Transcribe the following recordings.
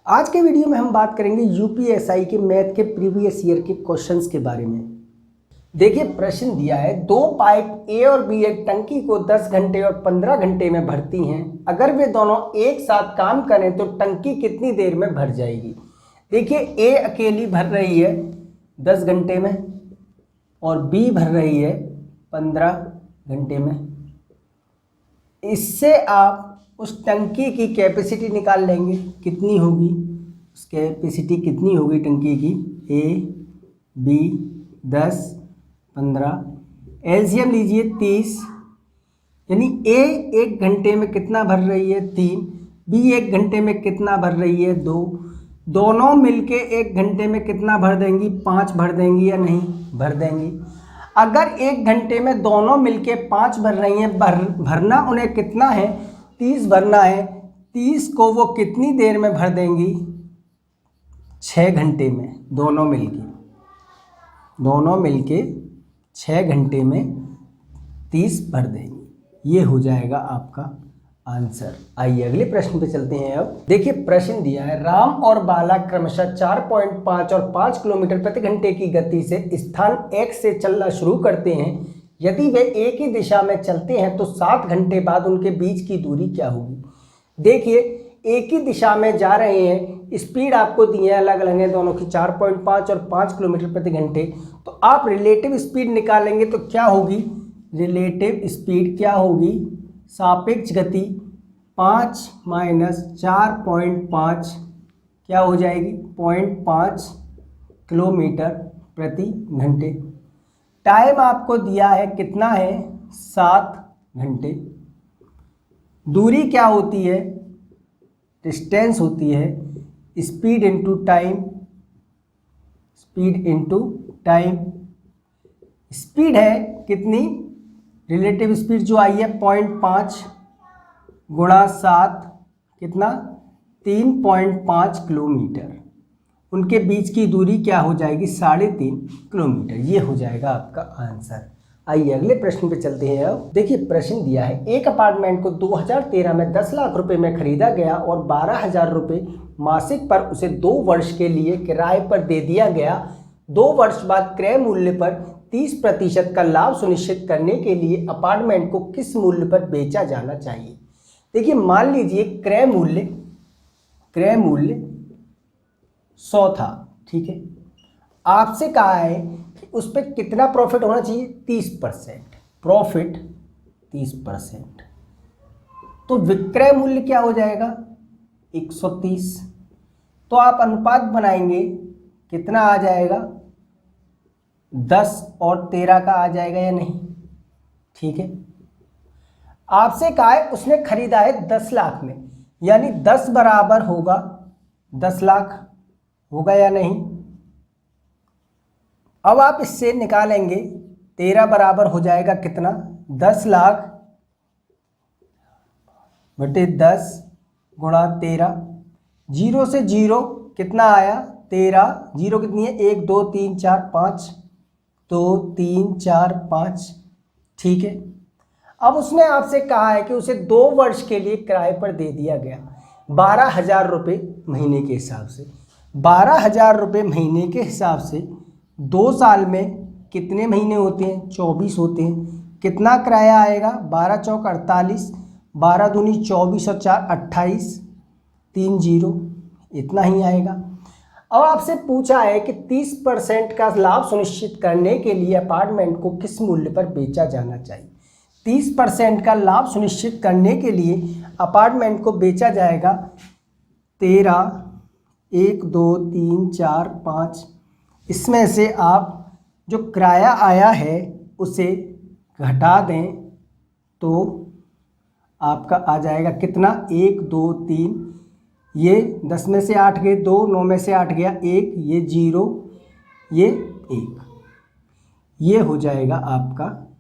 आज के वीडियो में हम बात करेंगे यूपीएसआई के मैथ के प्रीवियस ईयर के क्वेश्चंस के बारे में। देखिए प्रश्न दिया है, दो पाइप ए और बी एक टंकी को 10 घंटे और 15 घंटे में भरती हैं। अगर वे दोनों एक साथ काम करें तो टंकी कितनी देर में भर जाएगी। देखिए ए अकेली भर रही है 10 घंटे में और बी भर रही है 15 घंटे में। इससे आप उस टंकी की कैपेसिटी निकाल लेंगे, कितनी होगी, उस कैपेसिटी कितनी होगी टंकी की। ए बी 10 15, एलसीएम लीजिए 30, यानी ए एक घंटे में कितना भर रही है 3, बी एक घंटे में कितना भर रही है 2, दोनों मिलके एक घंटे में कितना भर देंगी 5 भर देंगी या नहीं भर देंगी। अगर एक घंटे में दोनों मिलके 5 भर रही हैं, भरना उन्हें कितना है 30 भरना है। 30 को वो कितनी देर में भर देंगी 6 घंटे में। दोनों मिलके 6 घंटे में 30 भर देंगी। ये हो जाएगा आपका आंसर। आइए अगले प्रश्न पे चलते हैं। अब देखिए प्रश्न दिया है, राम और बाला क्रमशः 4.5 और 5 किलोमीटर प्रति घंटे की गति से स्थान X से चलना शुरू करते हैं। यदि वे एक ही दिशा में चलते हैं तो 7 घंटे बाद उनके बीच की दूरी क्या होगी। देखिए एक ही दिशा में जा रहे हैं, स्पीड आपको दी है अलग अलग है दोनों की, 4.5 और 5 किलोमीटर प्रति घंटे। तो आप रिलेटिव स्पीड निकालेंगे तो क्या होगी, रिलेटिव स्पीड क्या होगी, सापेक्ष गति 5 माइनस 4.5 क्या हो जाएगी 0.5 किलोमीटर प्रति घंटे। टाइम आपको दिया है कितना है 7 घंटे। दूरी क्या होती है, डिस्टेंस होती है speed into time, speed into time. Speed है कितनी, रिलेटिव स्पीड जो आई है 0.5 गुणा 7 कितना 3.5 किलोमीटर। उनके बीच की दूरी क्या हो जाएगी 3.5 किलोमीटर। ये हो जाएगा आपका आंसर। आइए अगले प्रश्न पे चलते हैं। अब देखिए प्रश्न दिया है, एक अपार्टमेंट को 2013 में 10 लाख रुपए में खरीदा गया और 12,000 रुपये मासिक पर उसे 2 वर्ष के लिए किराए पर दे दिया गया। 2 वर्ष बाद क्रय मूल्य पर 30% का लाभ सुनिश्चित करने के लिए अपार्टमेंट को किस मूल्य पर बेचा जाना चाहिए। देखिए मान लीजिए क्रय मूल्य 100 था, ठीक है। आपसे कहा है कि उस पर कितना प्रॉफिट होना चाहिए 30%, प्रॉफिट 30%। तो विक्रय मूल्य क्या हो जाएगा 130। तो आप अनुपात बनाएंगे कितना आ जाएगा 10 और 13 का आ जाएगा या नहीं, ठीक है। आपसे कहा है उसने खरीदा है 10 लाख में, यानी 10 बराबर होगा 10 लाख होगा या नहीं। अब आप इससे निकालेंगे 13 बराबर हो जाएगा कितना 10 लाख बटे 10 गुणा 13। 0 से 0 कितना आया 13, 0 कितनी है 1 2 3 4 5, 2 3 4 5, ठीक है। अब उसने आपसे कहा है कि उसे 2 वर्ष के लिए किराए पर दे दिया गया 12,000 रुपये महीने के हिसाब से। 12,000 रुपये महीने के हिसाब से 2 साल में कितने महीने होते हैं 24 होते हैं। कितना किराया आएगा 12 चौक 48, 12 दूनी 24 और 4 28, 3 0, इतना ही आएगा। अब आपसे पूछा है कि 30% का लाभ सुनिश्चित करने के लिए अपार्टमेंट को किस मूल्य पर बेचा जाना चाहिए। 30% का लाभ सुनिश्चित करने के लिए अपार्टमेंट को बेचा जाएगा 13, 1 2 3 4 5। इसमें से आप जो किराया आया है उसे घटा दें तो आपका आ जाएगा कितना 1 2 3, ये 10 में से 8 गए 2, 9 में से 8 गया 1, ये 0, ये 1, ये हो जाएगा आपका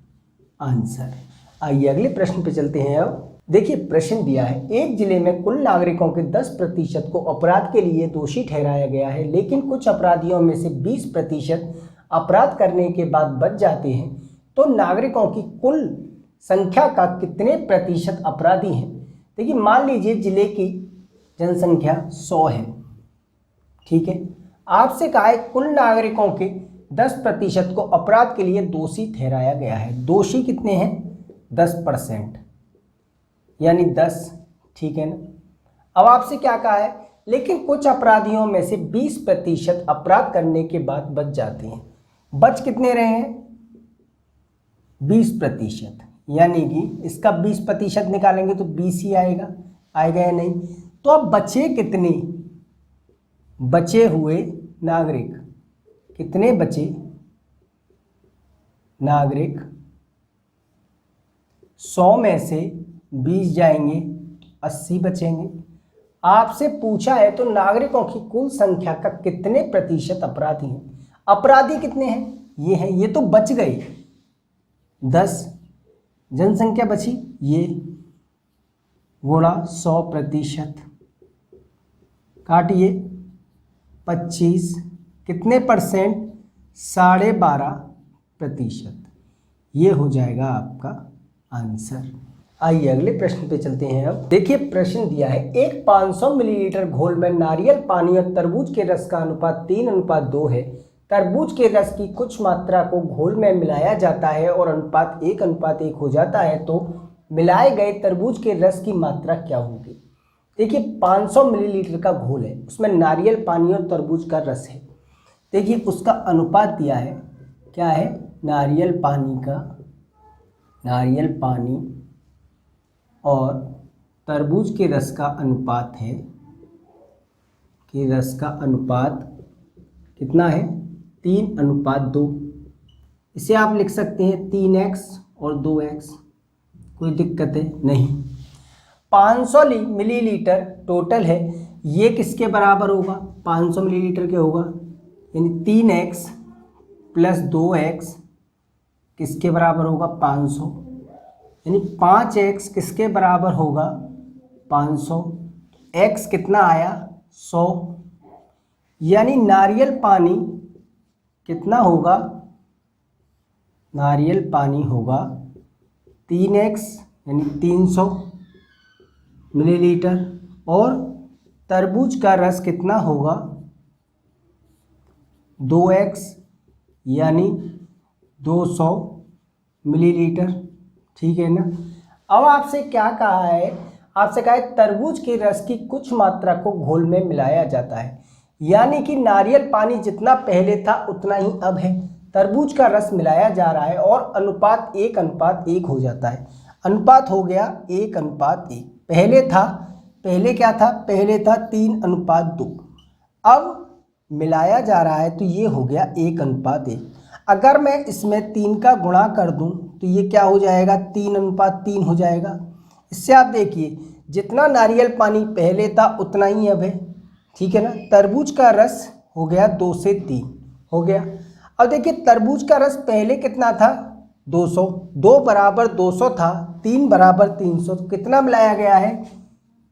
आंसर। आइए अगले प्रश्न पे चलते हैं। अब देखिए प्रश्न दिया है, एक जिले में कुल नागरिकों के 10% को अपराध के लिए दोषी ठहराया गया है, लेकिन कुछ अपराधियों में से 20% अपराध करने के बाद बच जाते हैं। तो नागरिकों की कुल संख्या का कितने प्रतिशत अपराधी हैं। देखिए मान लीजिए जिले की जनसंख्या 100 है, ठीक है। आपसे कहा है कुल नागरिकों के 10% को अपराध के लिए दोषी ठहराया गया है। दोषी कितने हैं? 10%, यानी 10, ठीक है ना। अब आपसे क्या कहा है, लेकिन कुछ अपराधियों में से 20% अपराध करने के बाद बच जाते हैं। बच कितने रहे हैं? 20%, यानी कि इसका 20% निकालेंगे तो 20 ही आएगा, आएगा या नहीं। तो अब बचे कितने? बचे हुए नागरिक कितने बचे? नागरिक 100 में से 20 जाएंगे, 80 बचेंगे। आपसे पूछा है तो नागरिकों की कुल संख्या का कितने प्रतिशत अपराधी हैं? अपराधी कितने हैं? ये हैं, ये तो बच गए। 10 जनसंख्या बची, ये गुणा 100%, काटिए 25, कितने परसेंट? 12.5%। ये हो जाएगा आपका आंसर। आइए अगले प्रश्न पे चलते हैं। अब देखिए प्रश्न दिया है, एक 500 मिलीलीटर घोल में नारियल पानी और तरबूज के रस का अनुपात 3:2 है। तरबूज के रस की कुछ मात्रा को घोल में मिलाया जाता है और अनुपात 1:1 हो जाता है, तो मिलाए गए तरबूज के रस की मात्रा क्या होगी? देखिए 500 मिलीलीटर का घोल है, उसमें नारियल पानी और तरबूज का रस है। देखिए उसका अनुपात दिया है, क्या है? नारियल पानी और तरबूज के रस का अनुपात है, कि रस का अनुपात कितना है? 3:2। इसे आप लिख सकते हैं 3x और 2x, कोई दिक्कत है नहीं। 500 मिलीलीटर टोटल है, ये किसके बराबर होगा? 500 मिलीलीटर के होगा, यानी 3x प्लस 2x किसके बराबर होगा? 500, यानी 5x किसके बराबर होगा? 500। x कितना आया? 100, यानी नारियल पानी कितना होगा? नारियल पानी होगा 3x यानी 300 मिलीलीटर, और तरबूज का रस कितना होगा? 2x यानी 200 मिलीलीटर, ठीक है ना। अब आपसे क्या कहा है? आपसे कहा है तरबूज के रस की कुछ मात्रा को घोल में मिलाया जाता है, यानी कि नारियल पानी जितना पहले था उतना ही अब है। तरबूज का रस मिलाया जा रहा है और अनुपात 1:1 हो जाता है। अनुपात हो गया 1:1। पहले क्या था? पहले था 3:2। अब मिलाया जा रहा है तो ये हो गया 1:1। अगर मैं इसमें 3 का गुणा कर दूं तो ये क्या हो जाएगा? 3:3 हो जाएगा। इससे आप देखिए जितना नारियल पानी पहले था उतना ही अब है, ठीक है ना। तरबूज का रस हो गया 2 से 3 हो गया। अब देखिए तरबूज का रस पहले कितना था? 200, 2 बराबर 200 था, 3 बराबर 300, तो कितना मिलाया गया है?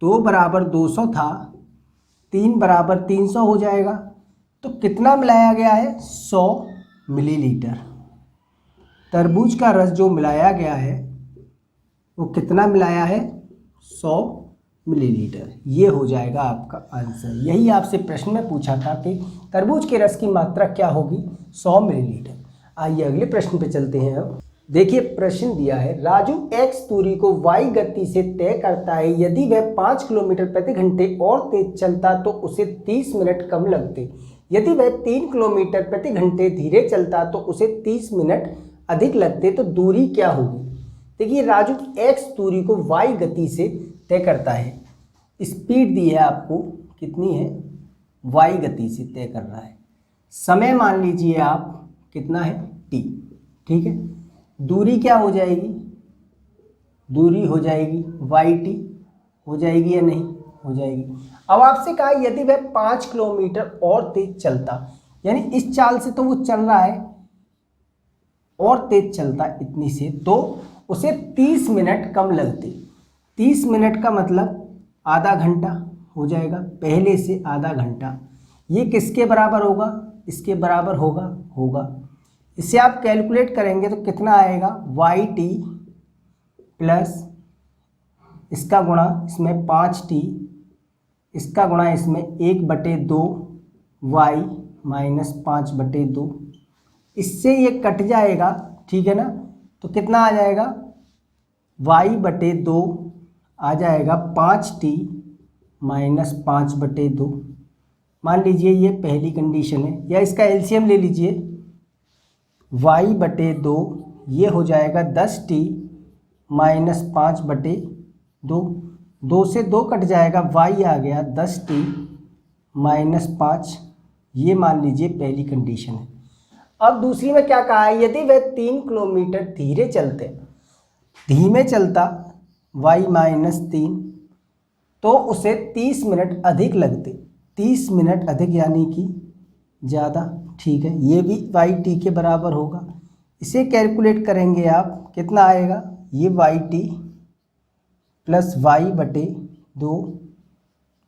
2 बराबर 200 था, 3 बराबर 300 हो जाएगा, तो कितना मिलाया गया है? 100 मिलीलीटर। तरबूज का रस जो मिलाया गया है वो कितना मिलाया है? 100 मिलीलीटर। ये हो जाएगा आपका आंसर। यही आपसे प्रश्न में पूछा था कि तरबूज के रस की मात्रा क्या होगी? 100 मिलीलीटर। आइए अगले प्रश्न पे चलते हैं। अब देखिए प्रश्न दिया है, राजू x दूरी को y गति से तय करता है। यदि वह 5 किलोमीटर प्रति घंटे और तेज चलता तो उसे 30 मिनट कम लगते। यदि वह 3 किलोमीटर प्रति घंटे धीरे चलता तो उसे 30 मिनट अधिक लगते, तो दूरी क्या होगी? देखिए राजू x दूरी को y गति से तय करता है। स्पीड दी है आपको, कितनी है? y गति से तय कर रहा है। समय मान लीजिए आप कितना है? t, ठीक है। दूरी क्या हो जाएगी? दूरी हो जाएगी yt, हो जाएगी या नहीं? हो जाएगी। अब आपसे कहा यदि वह 5 किलोमीटर और तेज चलता, यानी इस चाल से तो वो चल रहा है और तेज चलता इतनी से, तो उसे 30 मिनट कम लगते। 30 मिनट का मतलब आधा घंटा हो जाएगा, पहले से आधा घंटा। ये किसके बराबर होगा? इसके बराबर होगा। इसे आप कैलकुलेट करेंगे तो कितना आएगा? yt प्लस इसका गुणा इसमें 5t, इसका गुणा इसमें 1/2 वाई माइनस 5/2, इससे ये कट जाएगा, ठीक है ना। तो कितना आ जाएगा, y/2 आ जाएगा 5t माइनस 5/2। मान लीजिए ये पहली कंडीशन है, या इसका एलसीएम ले लीजिए, y/2 ये हो जाएगा 10t माइनस 5/2, 2 से 2 कट जाएगा, y आ गया 10t माइनस 5। ये मान लीजिए पहली कंडीशन है। अब दूसरी में क्या कहा है, यदि वह 3 किलोमीटर धीमे चलता y माइनस 3, तो उसे 30 मिनट अधिक लगते, 30 मिनट अधिक यानी कि ज़्यादा, ठीक है। ये भी वाई टी के बराबर होगा। इसे कैलकुलेट करेंगे आप, कितना आएगा, ये Y T plus y/2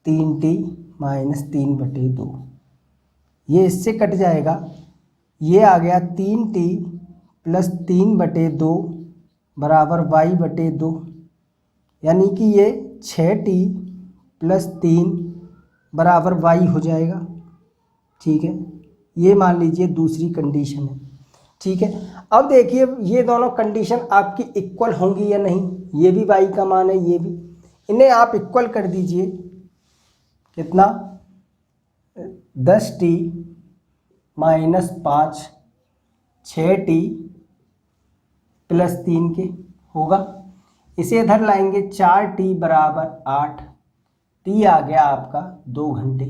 3t minus 3/2, ये इससे कट जाएगा, ये आ गया 3t प्लस 3/2 बराबर y/2, यानी कि ये 6t प्लस 3 बराबर y हो जाएगा, ठीक है। ये मान लीजिए दूसरी कंडीशन है, ठीक है। अब देखिए ये दोनों कंडीशन आपकी इक्वल होंगी या नहीं, ये भी y का मान है, ये भी, इन्हें आप इक्वल कर दीजिए, कितना 10t माइनस 5 6t प्लस 3 के होगा। इसे इधर लाएंगे, 4t बराबर 8, t आ गया आपका 2 घंटे।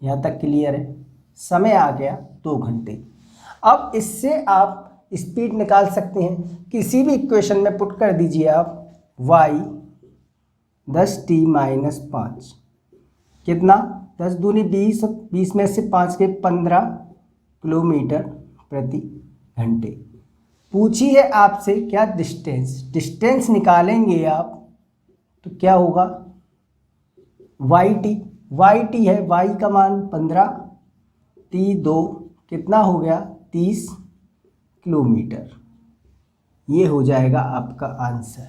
यहाँ तक क्लियर है, समय आ गया 2 घंटे। अब इससे आप स्पीड निकाल सकते हैं, किसी भी इक्वेशन में पुट कर दीजिए आप, y 10t माइनस 5 कितना, 10 दूनी 20, 20 में से 5 के 15 किलोमीटर प्रति घंटे। पूछी है आपसे क्या, डिस्टेंस निकालेंगे आप तो क्या होगा, y है, y का मान 15, t2 कितना हो गया 30 किलोमीटर। ये हो जाएगा आपका आंसर।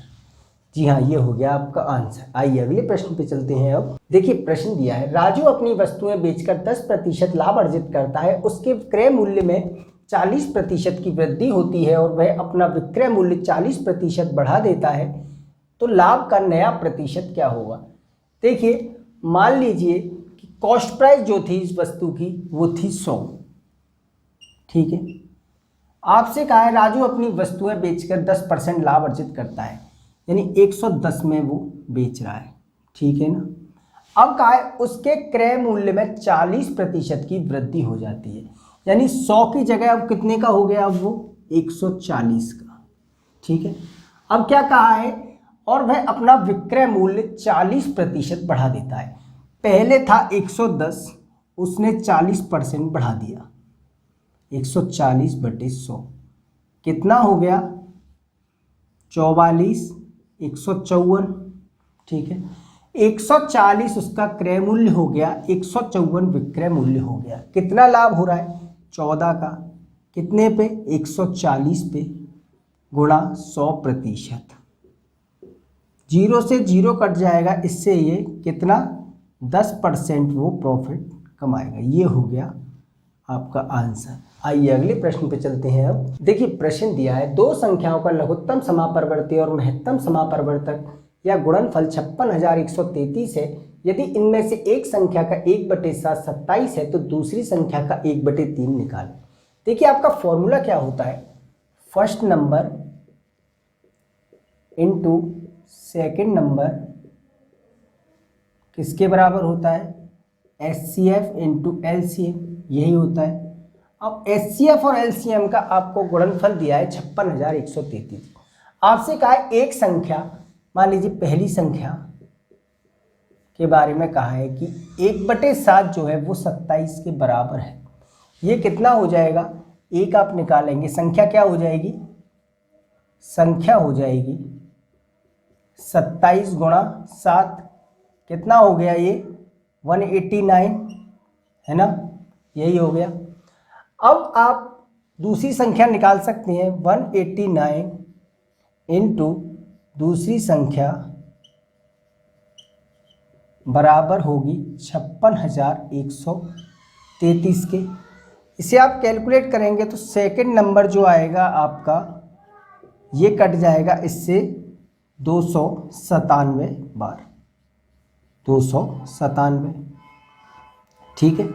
जी हाँ, ये हो गया आपका आंसर। आइए अगले प्रश्न पे चलते हैं। अब देखिए प्रश्न दिया है, राजू अपनी वस्तुएं बेचकर 10% लाभ अर्जित करता है, उसके क्रय मूल्य में 40% की वृद्धि होती है और वह अपना विक्रय मूल्य 40% बढ़ा देता है, तो लाभ का नया प्रतिशत क्या होगा। देखिए मान लीजिए कि कॉस्ट प्राइस जो थी इस वस्तु की वो थी 100, ठीक है। आपसे कहा है राजू अपनी वस्तुएं बेचकर 10% लाभ अर्जित करता है, यानी 110 में वो बेच रहा है, ठीक है ना। अब कहा है उसके क्रय मूल्य में 40% की वृद्धि हो जाती है, यानी 100 की जगह अब कितने का हो गया, अब वो 140 का, ठीक है। अब क्या कहा है, और वह अपना विक्रय मूल्य 40% बढ़ा देता है। पहले था 110, उसने 40% बढ़ा दिया, 140/100 कितना हो गया 44, 154, ठीक है। 140 उसका क्रय मूल्य हो गया, 154 विक्रय मूल्य हो गया। कितना लाभ हो रहा है, 14 का, कितने पे 140 पे, गुणा 100%। 0 से 0 कट जाएगा, इससे ये कितना 10% वो प्रॉफिट कमाएगा। ये हो गया आपका आंसर। आइए अगले प्रश्न पे चलते हैं। अब देखिए प्रश्न दिया है, दो संख्याओं का लघुत्तम समापरिवर्ती और महत्तम समापरिवर्तक या गुणनफल 56,133 है। यदि इनमें से एक संख्या का 1/7 27 है तो दूसरी संख्या का 1/3 निकालें। देखिए आपका फॉर्मूला क्या होता है, first number into second number किसके बराबर होता है, HCF इनटू LCM, यही होता है। अब HCF और LCM का आपको गुणनफल दिया है 56,133। आपसे कहा है एक संख्या, मान लीजिए पहली संख्या के बारे में कहा है कि 1/7 जो है वो 27 के बराबर है। ये कितना हो जाएगा, एक आप निकालेंगे, संख्या क्या हो जाएगी, संख्या हो जाएगी 27 गुणा 7, कितना हो गया ये 189, है ना, यही हो गया। अब आप दूसरी संख्या निकाल सकते हैं, 189 इंटू दूसरी संख्या बराबर होगी 56,133। 33 के। इसे आप कैलकुलेट करेंगे तो सेकंड नंबर जो आएगा आपका, ये कट जाएगा इससे 297 बार, 297। ठीक है।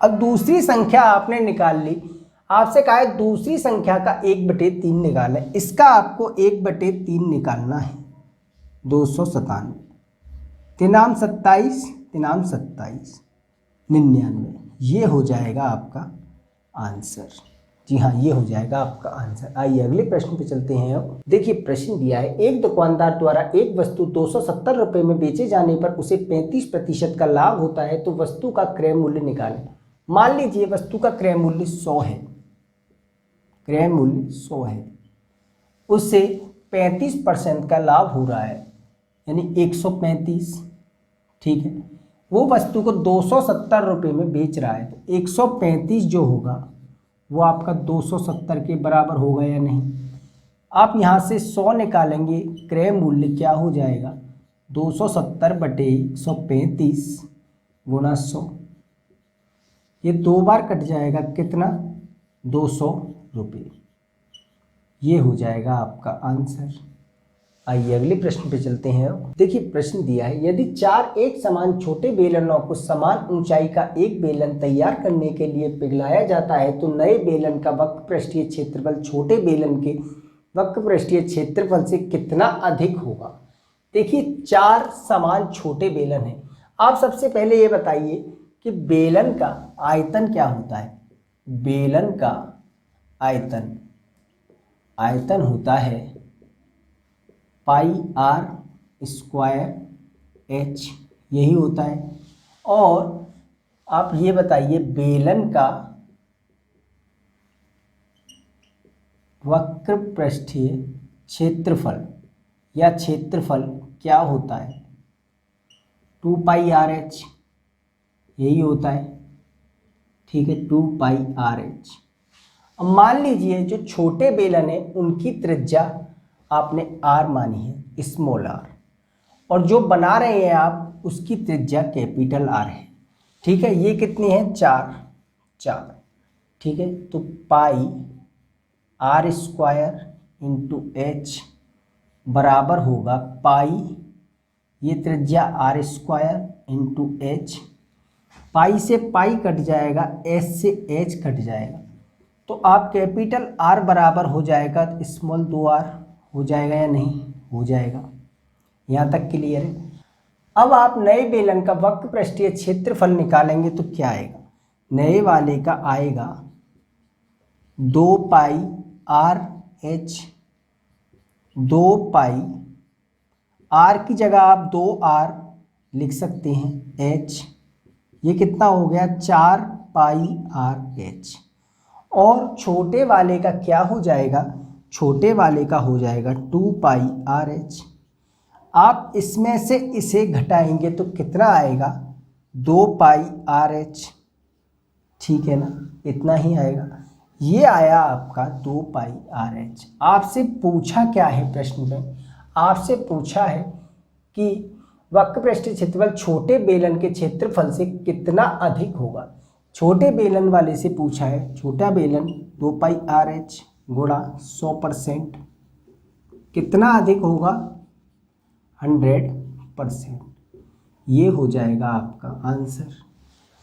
अब दूसरी संख्या आपने निकाल ली, आपसे कहा है दूसरी संख्या का 1/3 निकालना है। इसका आपको 1/3 निकालना है। 297 तिनाम 27, तिनाम 27, 99, ये हो जाएगा आपका आंसर। जी हाँ, ये हो जाएगा आपका आंसर। आइए अगले प्रश्न पे चलते हैं। अब देखिए प्रश्न दिया है, एक दुकानदार द्वारा एक वस्तु 270 रुपये में बेचे जाने पर उसे 35% का लाभ होता है, तो वस्तु का क्रय मूल्य निकालें। मान लीजिए वस्तु का क्रय मूल्य 100 है, क्रय मूल्य 100 है, उससे 35% का लाभ हो रहा है, यानी 135। ठीक है। वो वस्तु को 270 रुपये में बेच रहा है, तो 135 जो होगा वो आपका 270 के बराबर होगा या नहीं। आप यहाँ से 100 निकालेंगे, क्रय मूल्य क्या हो जाएगा, 270/135 गुणा 100। ये 2 बार कट जाएगा, कितना, 200 रुपये। ये हो जाएगा आपका आंसर। आइए अगले प्रश्न पे चलते हैं। देखिए प्रश्न दिया है, यदि 4 एक समान छोटे बेलनों को समान ऊंचाई का एक बेलन तैयार करने के लिए पिघलाया जाता है, तो नए बेलन का वक्र पृष्ठीय क्षेत्रफल छोटे बेलन के वक्र पृष्ठीय क्षेत्रफल से कितना अधिक होगा। देखिए 4 समान छोटे बेलन हैं। आप सबसे पहले ये बताइए कि बेलन का आयतन क्या होता है। बेलन का आयतन होता है πr²h, यही होता है। और आप ये बताइए बेलन का वक्र पृष्ठीय क्षेत्रफल या क्षेत्रफल क्या होता है, 2πrh, यही होता है। ठीक है, 2πrh। अब मान लीजिए जो छोटे बेलन है उनकी त्रिज्या आपने r मानी है, स्मॉल r, और जो बना रहे हैं आप उसकी त्रिज्या कैपिटल R है। ठीक है, ये कितनी है, 4। ठीक है, तो πr² h बराबर होगा ये त्रिज्या r² h, पाई से पाई कट जाएगा, s से h कट जाएगा, तो आप कैपिटल R बराबर हो जाएगा स्मॉल 2r हो जाएगा या नहीं, हो जाएगा। यहाँ तक क्लियर है। अब आप नए बेलन का वक्र पृष्ठीय क्षेत्रफल निकालेंगे तो क्या आएगा, नए वाले का आएगा 2πrh, 2π r की जगह आप 2r लिख सकते हैं, h, ये कितना हो गया 4πrh। और छोटे वाले का क्या हो जाएगा, छोटे वाले का हो जाएगा 2πrh। आप इसमें से इसे घटाएंगे तो कितना आएगा, 2πrh। ठीक है ना, इतना ही आएगा। ये आया आपका 2πrh। आपसे पूछा क्या है प्रश्न में, आपसे पूछा है कि वक्र पृष्ठीय क्षेत्रफल छोटे बेलन के क्षेत्रफल से कितना अधिक होगा। छोटे बेलन वाले से पूछा है, छोटा बेलन 2πrh गुणा 100% कितना अधिक होगा, 100%। ये हो जाएगा आपका आंसर।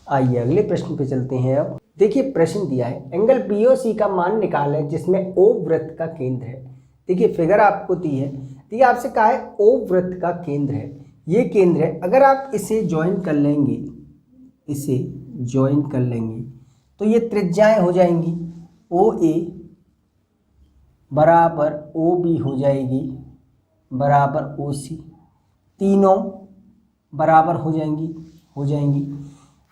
आइए अगले प्रश्न पे चलते हैं। अब देखिए प्रश्न दिया है, एंगल BOC का मान निकालें जिसमें O वृत्त का केंद्र है। देखिए फिगर आपको दी है, देखिए आपसे कहा है O वृत्त का केंद्र है, ये केंद्र है। अगर आप इसे ज्वाइन कर लेंगे, इसे ज्वाइन कर लेंगे तो ये त्रिज्याएं हो जाएंगी, OA बराबर OB हो जाएगी बराबर OC, तीनों बराबर हो जाएंगी।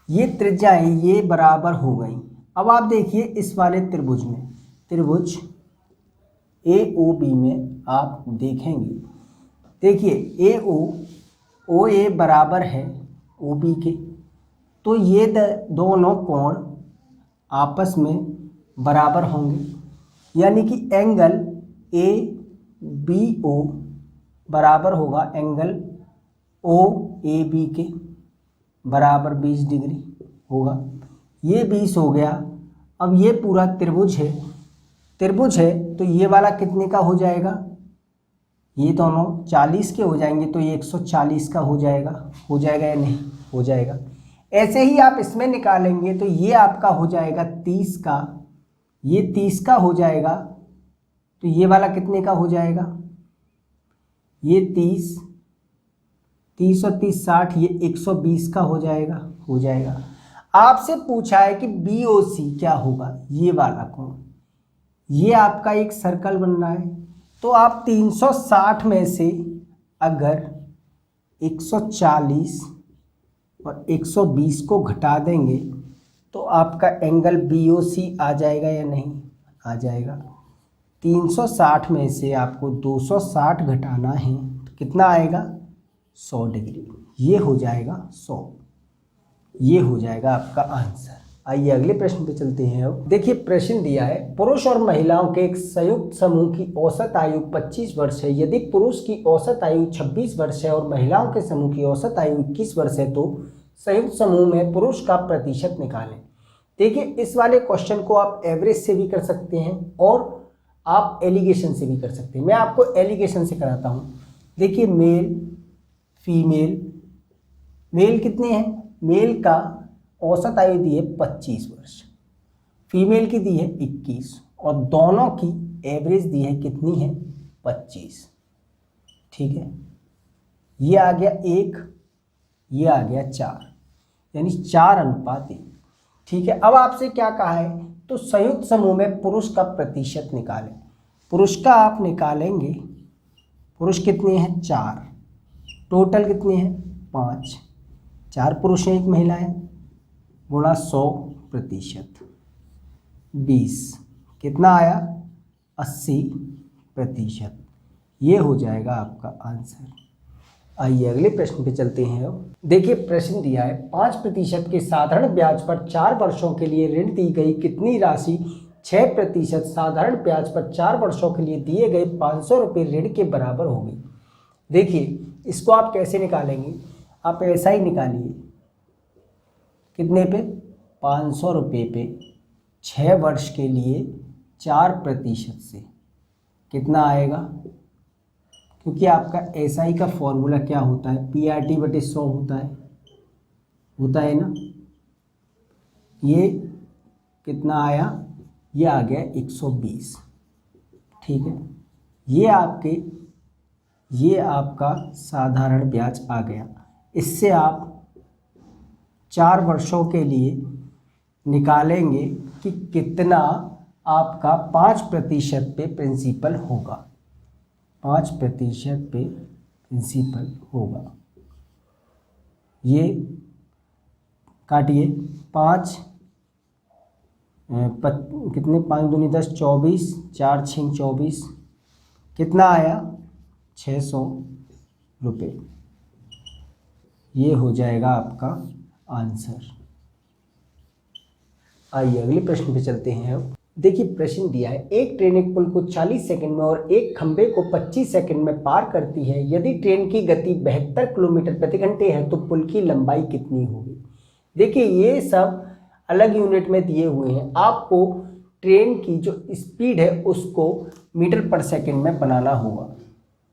ये त्रिज्याएं ये बराबर हो गई। अब आप देखिए इस वाले त्रिभुज में, त्रिभुज AOB में आप देखेंगे, देखिए OA बराबर है OB के, तो ये दोनों कोण आपस में बराबर होंगे, यानी कि एंगल ABO बराबर होगा एंगल OAB के बराबर 20 डिग्री होगा। ये 20 हो गया। अब ये पूरा त्रिभुज है, त्रिभुज है तो ये वाला कितने का हो जाएगा, ये दोनों 40 के हो जाएंगे तो ये 140 का हो जाएगा या नहीं, हो जाएगा। ऐसे ही आप इसमें निकालेंगे तो ये आपका हो जाएगा 30 का, ये 30 का हो जाएगा तो ये वाला कितने का हो जाएगा, ये 30 और 30 60, ये 120 का हो जाएगा। आपसे पूछा है कि BOC क्या होगा, ये वाला कोण, ये आपका एक सर्कल बन रहा है तो आप 360 में से अगर 140 और 120 को घटा देंगे तो आपका एंगल BOC आ जाएगा या नहीं, आ जाएगा। 360 में से आपको 260 घटाना है तो कितना आएगा, 100 डिग्री, ये हो जाएगा 100, ये हो जाएगा आपका आंसर। आइए अगले प्रश्न पे चलते हैं। अब देखिए प्रश्न दिया है, पुरुष और महिलाओं के एक संयुक्त समूह की औसत आयु 25 वर्ष है। यदि पुरुष की औसत आयु 26 वर्ष है और महिलाओं के समूह की औसत आयु 21 वर्ष है तो संयुक्त समूह में पुरुष का प्रतिशत निकालें। देखिए इस वाले क्वेश्चन को आप एवरेज से भी कर सकते हैं और आप एलिगेशन से भी कर सकते हैं। मैं आपको एलिगेशन से कराता हूँ। देखिए मेल फीमेल, मेल कितने हैं, मेल का औसत आयु दी है 25 वर्ष, फीमेल की दी है 21 और दोनों की एवरेज दी है कितनी है, 25। ठीक है, ये आ गया 1, ये आ गया 4, यानी 4:1। ठीक है, अब आपसे क्या कहा है, तो संयुक्त समूह में पुरुष का प्रतिशत निकालें। पुरुष का आप निकालेंगे, पुरुष कितने हैं, 4, टोटल कितने हैं, 5, 4 पुरुष हैं 1 महिला है, गुणा 100%, 20 कितना आया, 80%, ये हो जाएगा आपका आंसर। आइए अगले प्रश्न पे चलते हैं। अब देखिए प्रश्न दिया है, 5% के साधारण ब्याज पर 4 वर्षों के लिए ऋण दी गई कितनी राशि 6% साधारण ब्याज पर 4 वर्षों के लिए दिए गए 500 रुपये ऋण के बराबर होगी। देखिए इसको आप कैसे निकालेंगे, आप ऐसा ही निकालिए, कितने पे, 500 रुपये पे 6 वर्ष के लिए 4% से कितना आएगा, क्योंकि आपका SI का फॉर्मूला क्या होता है, PRT/100 होता है ना। ये कितना आया, ये आ गया 120। ठीक है, ये आपका साधारण ब्याज आ गया। इससे आप 4 वर्षों के लिए निकालेंगे कि कितना आपका 5% पे प्रिंसिपल होगा, 5% पे प्रिंसिपल होगा। ये काटिए, 5 कितने, 5 दूनी 10, 24, 4 6 24, कितना आया, 600 रुपये, ये हो जाएगा आपका आंसर। आइए अगले प्रश्न पे चलते हैं। अब देखिए प्रश्न दिया है, एक ट्रेन एक पुल को 40 सेकंड में और एक खंबे को 25 सेकंड में पार करती है। यदि ट्रेन की गति 72 किलोमीटर प्रति घंटे है तो पुल की लंबाई कितनी होगी। देखिए ये सब अलग यूनिट में दिए हुए हैं, आपको ट्रेन की जो स्पीड है उसको मीटर पर सेकंड में बनाना होगा।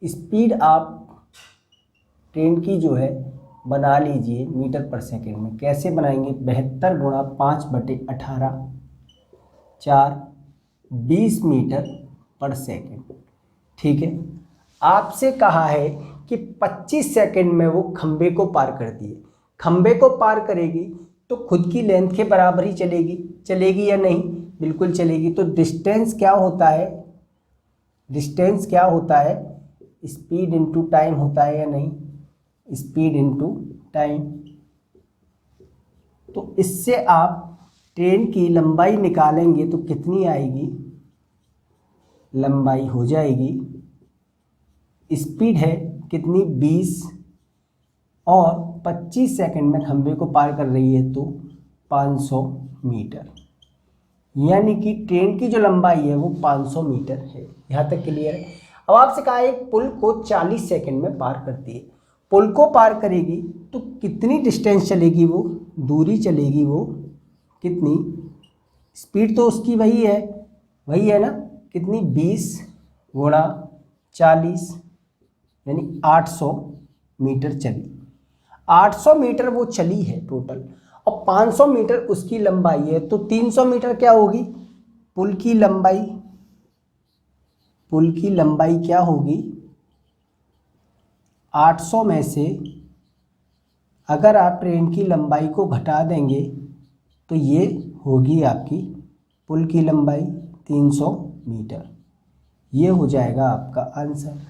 स्पीड आप ट्रेन की जो है बना लीजिए मीटर पर सेकंड में। कैसे बनाएंगे, 72 गुणा 5/18, 4, 20 मीटर पर सेकंड। ठीक है, आपसे कहा है कि 25 सेकंड में वो खंबे को पार करती है। खंबे को पार करेगी तो खुद की लेंथ के बराबर ही चलेगी या नहीं, बिल्कुल चलेगी। तो डिस्टेंस क्या होता है, डिस्टेंस क्या होता है, स्पीड इनटू टाइम होता है या नहीं, स्पीड इनटू टाइम। तो इससे आप ट्रेन की लंबाई निकालेंगे तो कितनी आएगी, लंबाई हो जाएगी, स्पीड है कितनी 20 और 25 सेकंड में खंबे को पार कर रही है तो 500 मीटर, यानी कि ट्रेन की जो लंबाई है वो 500 मीटर है। यहाँ तक क्लियर है। अब आपसे कहा है एक पुल को 40 सेकंड में पार करती है। पुल को पार करेगी तो कितनी डिस्टेंस चलेगी, वो दूरी चलेगी वो कितनी, स्पीड तो उसकी वही है ना, कितनी 20 गुणा 40 यानी 800 मीटर चली। 800 मीटर वो चली है टोटल और 500 मीटर उसकी लंबाई है, तो 300 मीटर क्या होगी पुल की लंबाई। पुल की लंबाई क्या होगी, 800 में से अगर आप ट्रेन की लंबाई को घटा देंगे तो ये होगी आपकी पुल की लंबाई 300 मीटर। ये हो जाएगा आपका आंसर।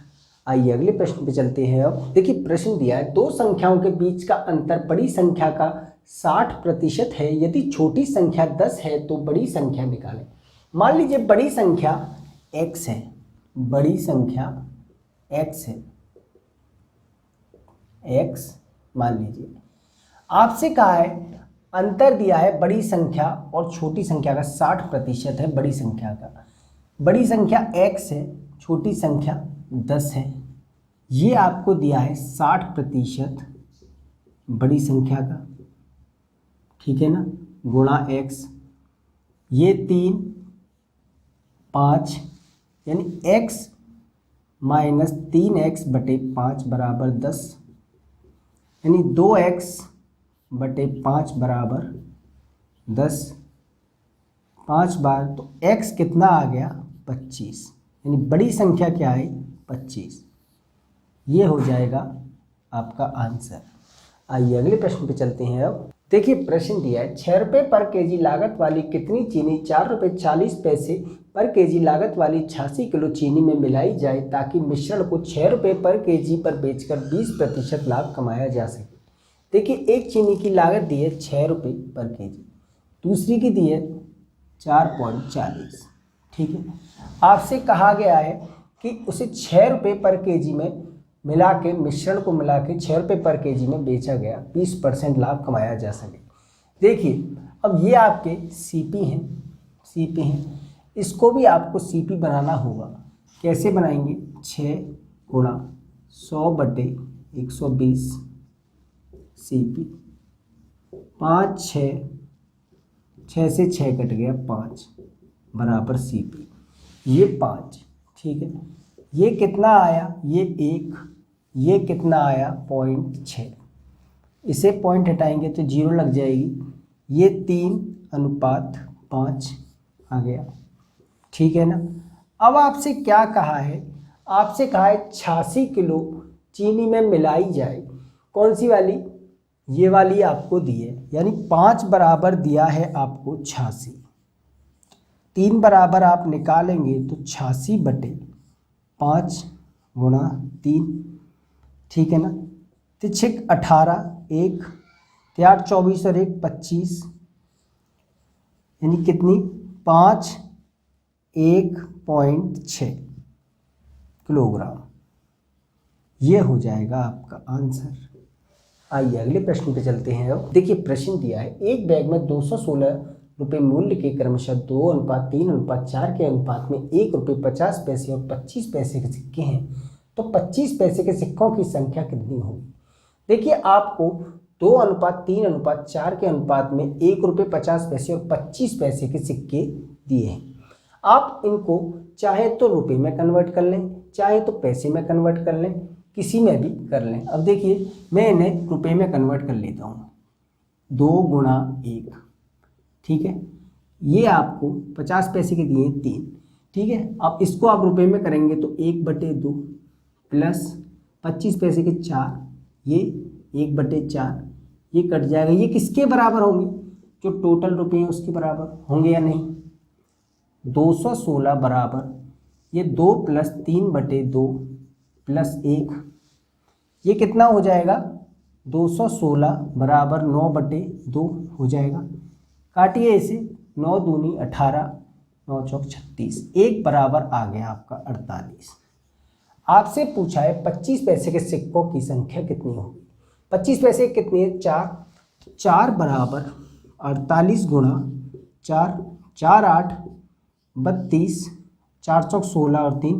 आइए अगले प्रश्न पे चलते हैं। अब देखिए प्रश्न दिया है, दो संख्याओं के बीच का अंतर बड़ी संख्या का 60% है, यदि छोटी संख्या 10 है तो बड़ी संख्या निकालें। मान लीजिए बड़ी संख्या x है, बड़ी संख्या x है, x मान लीजिए, आपसे कहा है अंतर दिया है बड़ी संख्या और छोटी संख्या का 60% है बड़ी संख्या का। बड़ी संख्या x है, छोटी संख्या 10 है, ये आपको दिया है 60% बड़ी संख्या का, ठीक है ना, गुणा x, ये 3 5 यानी x माइनस 3x बटे 5 बराबर 10 यानी 2x बटे 5 बराबर 10। 5 बार तो x कितना आ गया 25 यानी बड़ी संख्या क्या है 25। ये हो जाएगा आपका आंसर। आइए अगले प्रश्न पे चलते हैं। अब देखिए प्रश्न दिया है 6 रुपये पर केजी लागत वाली कितनी चीनी 4 रुपये 40 पैसे पर केजी लागत वाली 86 किलो चीनी में मिलाई जाए ताकि मिश्रण को 6 रुपये पर केजी पर बेचकर 20% लाभ कमाया जा सके। देखिए एक चीनी की लागत दी है 6 रुपये पर केजी, दूसरी की दी है 4.40, ठीक है। आपसे कहा गया है कि उसे 6 रुपये पर केजी में मिला के मिश्रण को मिला के 6 रुपये पर केजी में बेचा गया, 20% लाभ कमाया जा सके। देखिए अब ये आपके सीपी हैं, इसको भी आपको सीपी बनाना होगा। कैसे बनाएंगे, 6 गुणा 100 बटे 120 सीपी, 5 6 से 6 कट गया 5 बराबर सीपी, ये 5, ठीक है। ये कितना आया, ये 1, ये कितना आया 0.6, इसे पॉइंट हटाएंगे तो 0 लग जाएगी, ये 3:5 आ गया, ठीक है ना। अब आपसे क्या कहा है, आपसे कहा है 86 किलो चीनी में मिलाई जाए, कौन सी वाली, ये वाली आपको दी है, यानी 5 बराबर दिया है आपको 86, 3 बराबर आप निकालेंगे तो 86 बटे 5 गुणा 3, ठीक है ना। 6 18, 1 4 24 और 1 25 यानी कितनी 5 1.6 किलोग्राम। ये हो जाएगा आपका आंसर। आइए अगले प्रश्न पे चलते हैं। अब देखिए प्रश्न दिया है, एक बैग में 216 रुपये मूल्य के क्रमशः 2:3:4 के अनुपात में 1 रुपये 50 पैसे और 25 पैसे के सिक्के हैं, तो 25 पैसे के सिक्कों की संख्या कितनी होगी। देखिए आपको 2:3:4 के अनुपात में 1 रुपये 50 पैसे और 25 पैसे के सिक्के दिए हैं। आप इनको चाहे तो रुपये में कन्वर्ट कर लें, चाहे तो पैसे में कन्वर्ट कर लें, किसी में भी कर लें। अब देखिए मैं इन्हें रुपये में कन्वर्ट कर लेता हूँ, 2 गुणा 1, ठीक है। ये आपको 50 पैसे के दिए 3, ठीक है। अब इसको आप रुपये में करेंगे तो 1/2 प्लस 25 पैसे के 4, ये 1/4, ये कट जाएगा। ये किसके बराबर होंगे, जो टोटल रुपये हैं उसके बराबर होंगे या नहीं। 216 बराबर ये 2 + 3/2 + 1, ये कितना हो जाएगा 216 बराबर 9/2 हो जाएगा। काटिए इसे, 9 दूनी 18, 9 चौक 36, 1 बराबर आ गया आपका 48। आपसे पूछा है 25 पैसे के सिक्कों की संख्या कितनी होगी। 25 पैसे कितनी है 4, 4 बराबर 48 गुणा 4, 4 8 32, 4 चौक 16 और 3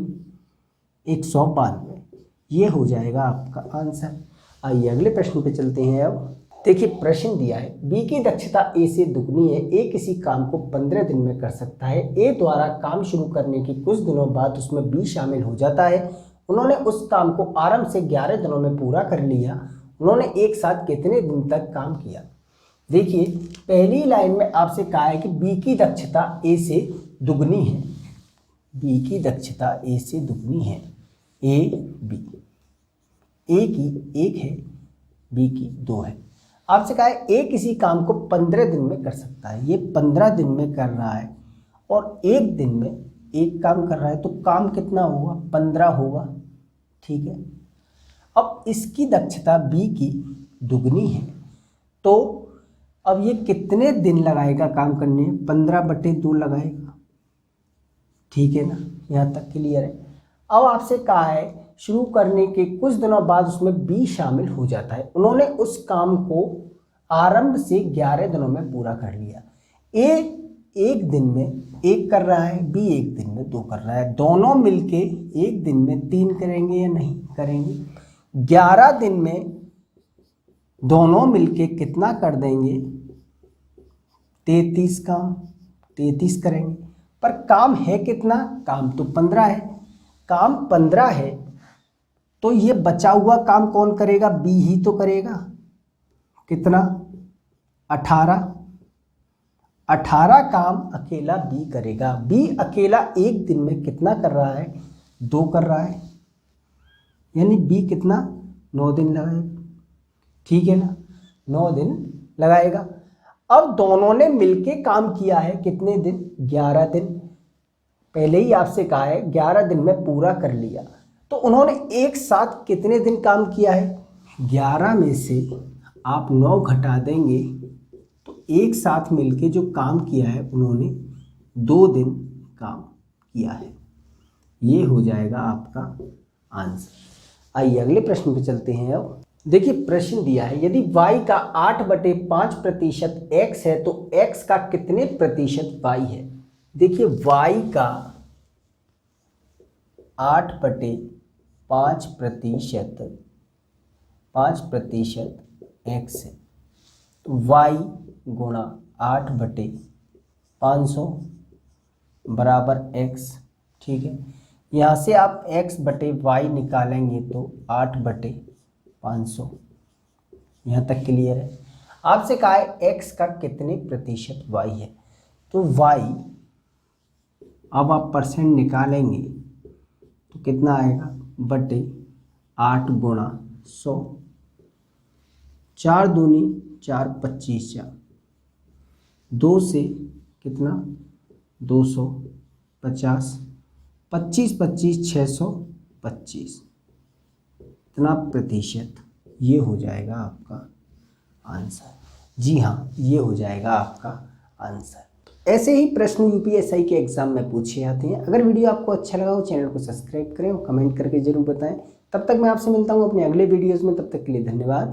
192, ये हो जाएगा आपका आंसर। आइए अगले प्रश्न पे चलते हैं। अब देखिए प्रश्न दिया है बी की दक्षता ए से दुगनी है, ए किसी काम को 15 दिन में कर सकता है, ए द्वारा काम शुरू करने के कुछ दिनों बाद उसमें बी शामिल हो जाता है, उन्होंने उस काम को आरंभ से 11 दिनों में पूरा कर लिया, उन्होंने एक साथ कितने दिन तक काम किया। देखिए पहली लाइन में आपसे कहा है कि बी की दक्षता ए से दुगनी है, बी की दक्षता ए से दुगनी है, ए बी, ए की 1 है, बी की 2 है। आपसे कहा है ए किसी काम को 15 दिन में कर सकता है, ये 15 दिन में कर रहा है और एक दिन में एक काम कर रहा है, तो काम कितना होगा 15 होगा, ठीक है। अब इसकी दक्षता बी की दुगनी है, तो अब ये कितने दिन लगाएगा काम करने में, 15/2 लगाएगा, ठीक है ना, यहाँ तक क्लियर है। अब आपसे कहा है शुरू करने के कुछ दिनों बाद उसमें बी शामिल हो जाता है, उन्होंने उस काम को आरंभ से 11 दिनों में पूरा कर लिया। ए एक दिन में 1 कर रहा है, बी एक दिन में 2 कर रहा है, दोनों मिलके एक दिन में 3 करेंगे या नहीं करेंगे। 11 दिन में दोनों मिलके कितना कर देंगे, 33 काम, 33 करेंगे। पर काम है कितना, काम तो 15 है, काम 15 है तो ये बचा हुआ काम कौन करेगा, बी ही तो करेगा। कितना 18 काम अकेला बी करेगा। बी अकेला एक दिन में कितना कर रहा है, 2 कर रहा है, यानी बी कितना 9 दिन लगाएगा, ठीक है ना, 9 दिन लगाएगा। अब दोनों ने मिलके काम किया है कितने दिन, 11 दिन। पहले ही आपसे कहा है 11 दिन में पूरा कर लिया, तो उन्होंने एक साथ कितने दिन काम किया है, 11 में से आप 9 घटा देंगे तो एक साथ मिलके जो काम किया है उन्होंने 2 दिन काम किया है। ये हो जाएगा आपका आंसर। आइए अगले प्रश्न पे चलते हैं। अब देखिए प्रश्न दिया है यदि y का 8/5% x है तो x का कितने प्रतिशत y है। देखिए y का 5% x है तो y गुणा 8/500 बराबर x, ठीक है। यहाँ से आप x/y निकालेंगे तो 8/500, यहाँ तक क्लियर है। आपसे कहा है x का कितने प्रतिशत y है, तो y अब आप परसेंट निकालेंगे तो कितना आएगा, बटे 8 गुणा 100, 4 दूनी 4, 25 4, 2 से कितना 250, 25 25 625, इतना प्रतिशत, ये हो जाएगा आपका आंसर। जी हाँ, ये हो जाएगा आपका आंसर। ऐसे ही प्रश्न यूपीएससी के एग्जाम में पूछे जाते हैं। अगर वीडियो आपको अच्छा लगा हो चैनल को सब्सक्राइब करें और कमेंट करके जरूर बताएं। तब तक मैं आपसे मिलता हूं अपने अगले वीडियोस में, तब तक के लिए धन्यवाद।